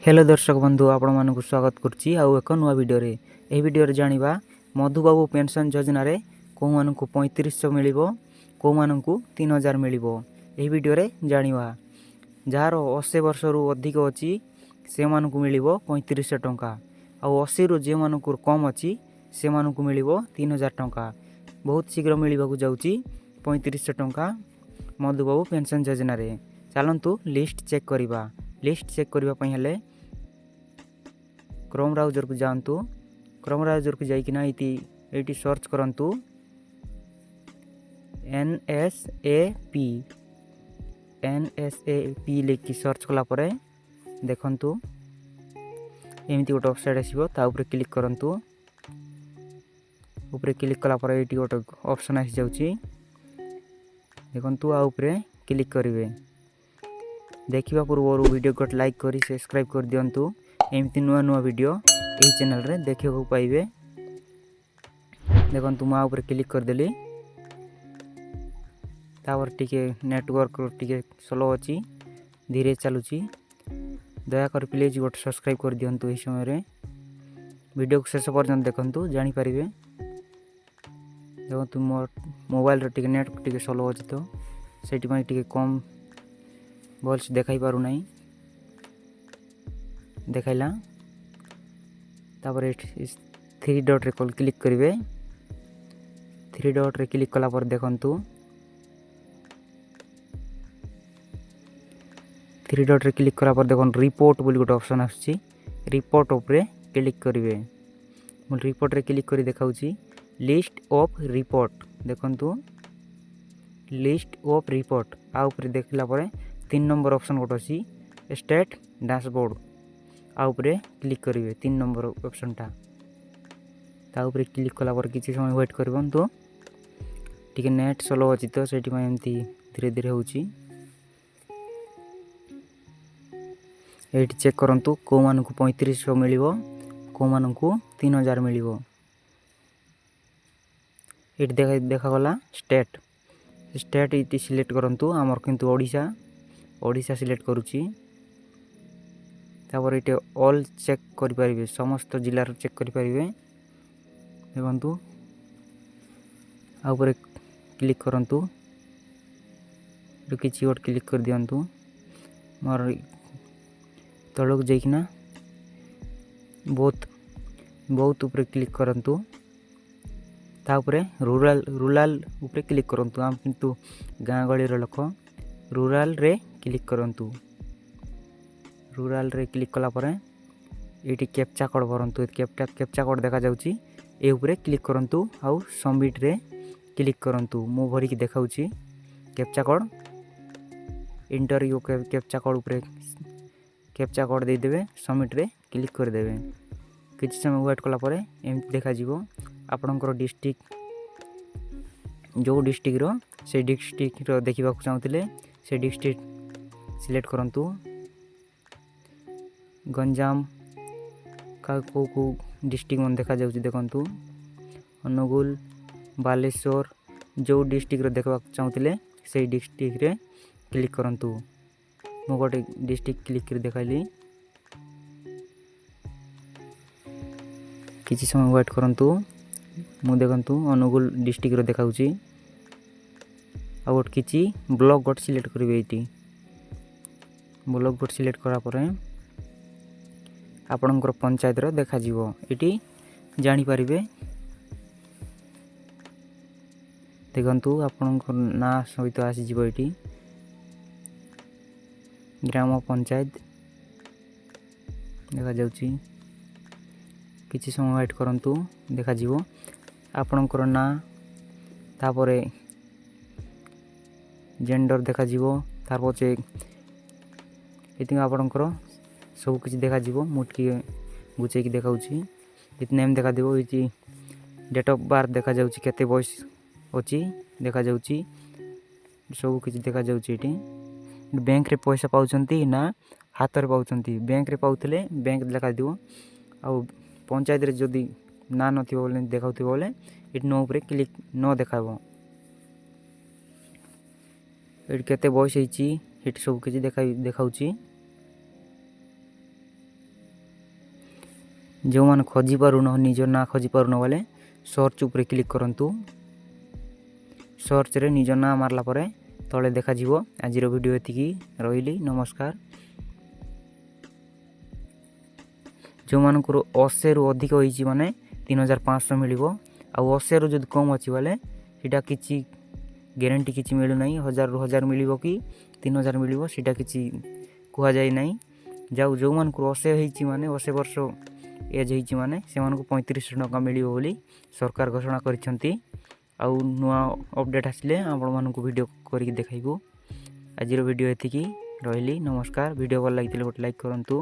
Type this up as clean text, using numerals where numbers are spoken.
Hello दर्शक बंधु आपण मानक स्वागत करछि आउ एक नुआ वीडियो रे एही वीडियो रे जानिबा मधुबाबू पेंशन योजना रे को मानकु 3500 मिलिबो को मानकु 3000 मिलिबो एही वीडियो रे जानिबा जार 80 वर्ष रु अधिक अछि से मानकु मिलिबो 3500 टंका आ 80 रु जे मानकु कम अछि से मानकु मिलिबो 3000 टंका बहुत शीघ्र मिलिबा को जाउछि 3500 टंका मधुबाबू पेंशन योजना रे चलंतु लिस्ट चेक करिबा लिस्ट चेक करबा पई हले क्रोम ब्राउजर को जानतु क्रोम ब्राउजर को जाइकिना एटी सर्च करंतु NSAP लेखि सर्च कला परे देखंतु एमिति गोटे वेबसाइट आसीबो ता ऊपर क्लिक करंतु ऊपर क्लिक कला परे एटी गोटे ऑप्शन आसी जाउची देखंतु आ ऊपर क्लिक करिवे देखिबा पूर्व वीडियो को लाइक करी सब्सक्राइब कर दियंतु एमती नुआ नुआ वीडियो यही चैनल रे देखियो को पाइबे देखंतु मा ऊपर क्लिक कर देली तावर टिके नेटवर्क टिके स्लो अछि धीरे चलुची दया कर प्लीज गोटे सब्सक्राइब कर दियंतु एही समय रे वीडियो को शेष पर्यंत देखंतु जानि परिबे देखंतु मोर मोबाइल रो टिके नेट टिके स्लो अछि तो सेठी पई टिके कम भलसे देखाई पारु नाही देखाइला तापर 3 डॉट रे क्लिक करिवे 3 डॉट रे क्लिक कला पर देखंतु 3 डॉट रे क्लिक कला पर देखन रिपोर्ट बोली गोटे ऑप्शन आछि रिपोर्ट ऊपर क्लिक करिवे मु रिपोर्ट रे क्लिक करी देखाउची लिस्ट ऑफ रिपोर्ट देखंतु लिस्ट ऑफ रिपोर्ट आ ऊपर देखला पर 3 नंबर ऑप्शन गोटे अछि स्टेट डैशबोर्ड आ ऊपर क्लिक करिवे 3 नंबर ऑप्शन ता ऊपर क्लिक कला पर किछि समय वेट करबन तो ठीक नेट स्लो अछि तो सेठी में एमती धीरे धीरे होउची एठी चेक करंतु को मानकु 3500 मिलिबो को मानकु 3000 मिलिबो एठी देखा गला स्टेट स्टेट इति सिलेक्ट करंतु हमर किंतु ओडिसा सिलेक्ट करूची तापर इटे ऑल चेक करि परिबे समस्त जिल्ला रो चेक करि परिबे देखंतु आ ऊपर क्लिक करंतु किछि और क्लिक कर दियंतु मोर तळक जाइकिना बहुत ऊपर क्लिक करंतु ता ऊपर रूरल ऊपर क्लिक करंतु हम किंतु गां गळी रो लोक रूरल रे क्लिक करंतु रूरल रे क्लिक कला परे एटी कैप्चा कोड भरंतु कैप्चा कोड देखा जाउची ए ऊपर क्लिक करंतु आउ सबमिट रे क्लिक करंतु मो भरी की देखाउची कैप्चा कोड इंटर यो कैप्चा कोड ऊपर कैप्चा कोड दे देबे सबमिट रे क्लिक कर देबे किछि समय वेट कला परे एम देखा जीवो आपनकर डिस्ट्रिक्ट जो डिस्ट्रिक्ट रो से डिस्ट्रिक्ट रो देखिबा को चाहउतिले से डिस्ट्रिक्ट सिलेक्ट करंतु गंजाम का को डिस्ट्रिक्ट मन देखा जाउची देखंतु अनुगुल बालेश्वर जो डिस्ट्रिक्ट रो देखबा चाहउतिले से डिस्ट्रिक्ट रे क्लिक करंतु मो गोटे डिस्ट्रिक्ट क्लिक कर देखाइली किछि समय वेट करंतु मु देखंतु अनुगुल डिस्ट्रिक्ट रो देखाउची आ गोट किछि ब्लॉक गोट सिलेक्ट करिवे एटी ब्लॉक गोट सिलेक्ट करा परे आपनकर पंचायत रो देखा जीवो एटी जानि परिबे देखंतु आपनकर ना सहित आसी जीवो एटी ग्राम पंचायत देखा जाउची किछि समय वेट करंतु देखा जीवो आपनकर ना तापरे जेंडर देखा जीवो तार पछे एति आपनकर सब किछि देखा जीवो मुटकी गुचे की देखाउची इतने नेम देखा देबो इति डेट ऑफ बर्थ देखा जाउची केते बयस अछि देखा जाउची सब किछि देखा जाउची एटी बैंक रे पैसा पाउचंती ना हाथ रे पाउचंती बैंक रे पाउतले बैंक देखा दिबो आ पंचायत रे जदी ना नथिबो बोले देखाउथिबो बोले इट नो ऊपर क्लिक नो देखाबो इट केते बयस हिची हिट सब किछि देखाउची जो मैंने खोजी पारुन निज ना खोजी पारुन बोले सर्च उपरे क्लिक करंतु। सर्च रे निज ना मारला परे तले देखा जीवो। आज वीडियो एतिकी रहिली नमस्कार। जो मानकर 80 रु अधिक होईची माने 3500 मिलिबो। आ 80 रु जदि कम अछि बोले सेटा किछि ग्यारंटी किछि मिलु नाही। 1000 रु 1000 मिलिबो कि 3000 मिलिबो सेटा किछि कुहा जाय नाही। जाऊ जो मानकर 80 होईची माने 80 वर्ष एज होईची माने से मानको 3500 टका मिलिबो बोली सरकार घोषणा करिसंती। आउ नुआ अपडेट आसले आपण मानकु वीडियो करिक देखाइबो। आज वीडियो एतिकी रहिली नमस्कार। वीडियो भल लागितले गोटे लाइक करंतु।